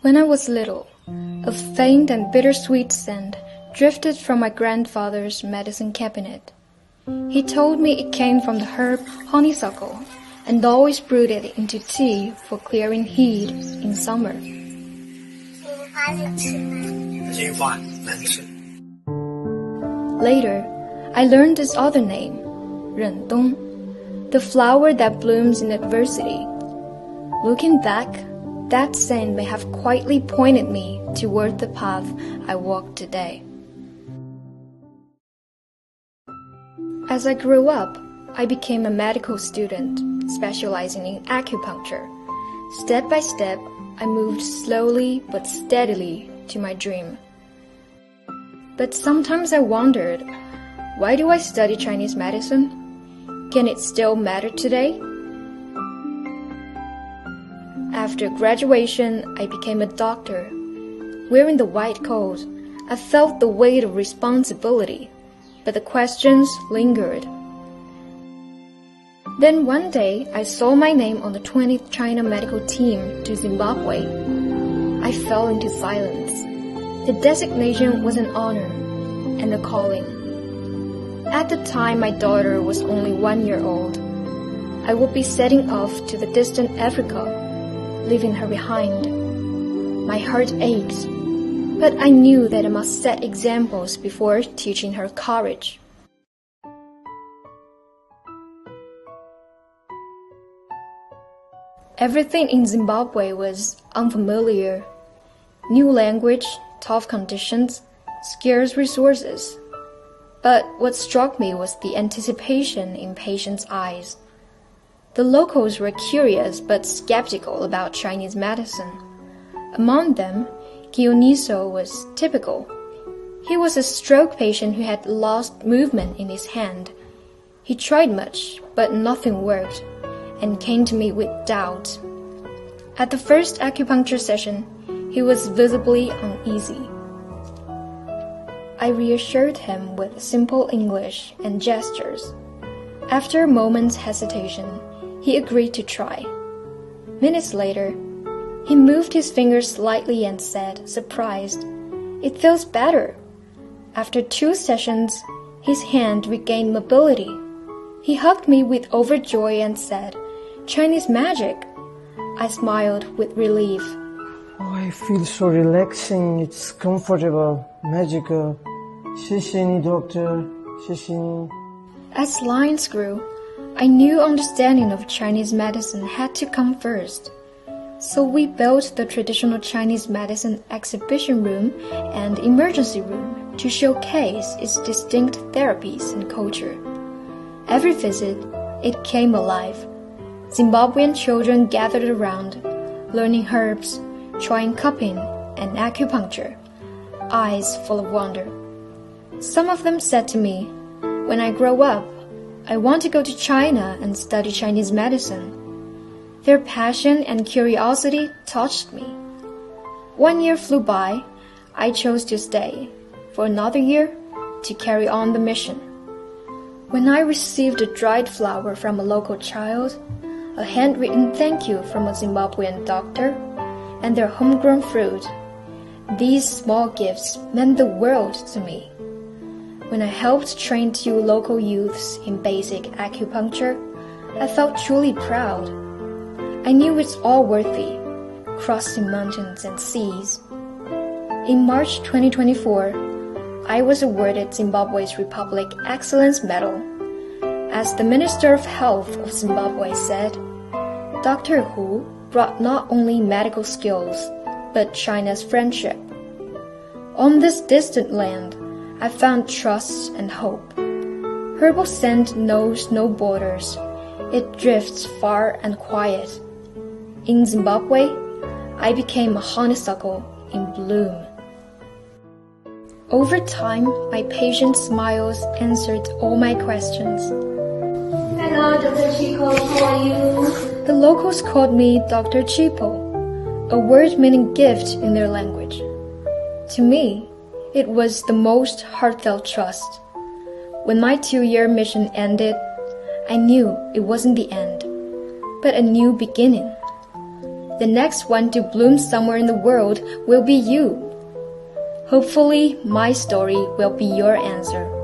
When I was little, a faint and bittersweet scent drifted from my grandfather's medicine cabinet. He told me it came from the herb honeysuckle and always brewed it into tea for clearing heat in summer. Later, I learned this other name, Rendong, the flower that blooms in adversity. Looking back, that scent may have quietly pointed me toward the path I walk today. As I grew up, I became a medical student, specializing in acupuncture. Step by step, I moved slowly but steadily to my dream. But sometimes I wondered, why do I study Chinese medicine? Can it still matter today? After graduation, I became a doctor. Wearing the white coat, I felt the weight of responsibility, but the questions lingered. Then one day, I saw my name on the 20th China medical team to Zimbabwe. I fell into silence. The designation was an honor and a calling. At the time, my daughter was only 1 year old. I would be setting off to the distant Africa, leaving her behind. My heart ached, but I knew that I must set examples before teaching her courage. Everything in Zimbabwe was unfamiliar. New language, tough conditions, scarce resources. But what struck me was the anticipation in patients' eyes. The locals were curious but skeptical about Chinese medicine. Among them, Kioniso was typical. He was a stroke patient who had lost movement in his hand. He tried much, but nothing worked, and came to me with doubt. At the first acupuncture session, he was visibly uneasy. I reassured him with simple English and gestures. After a moment's hesitation, he agreed to try. Minutes later, he moved his fingers slightly and said, surprised, "It feels better." After 2 sessions, his hand regained mobility. He hugged me with overjoy and said, "Chinese magic." I smiled with relief. Oh, I feel so relaxing. It's comfortable, magical. 谢谢你, doctor. 谢谢你. As lines grew, I knew understanding of Chinese medicine had to come first. So we built the traditional Chinese medicine exhibition room and emergency room to showcase its distinct therapies and culture. Every visit, it came alive. Zimbabwean children gathered around, learning herbs, trying cupping and acupuncture, eyes full of wonder. Some of them said to me, "When I grow up, I want to go to China and study Chinese medicine." Their passion and curiosity touched me. 1 year flew by. I chose to stay. For another year, to carry on the mission. When I received a dried flower from a local child, a handwritten thank you from a Zimbabwean doctor, and their homegrown fruit, these small gifts meant the world to me. When I helped train 2 local youths in basic acupuncture, I felt truly proud. I knew it's all worthy, crossing mountains and seas. In March 2024, I was awarded Zimbabwe's Republic Excellence Medal. As the Minister of Health of Zimbabwe said, Dr. Hu brought not only medical skills, but China's friendship. On this distant land, I found trust and hope. Herbal scent knows no borders. It drifts far and quiet. In Zimbabwe, I became a honeysuckle in bloom. Over time, my patient smiles answered all my questions. Hello, Dr. Chipo, how are you? The locals called me Dr. Chipo, a word meaning gift in their language. To me, it was the most heartfelt trust. When my 2-year mission ended, I knew it wasn't the end, but a new beginning. the next one to bloom somewhere in the world will be you. Hopefully, my story will be your answer.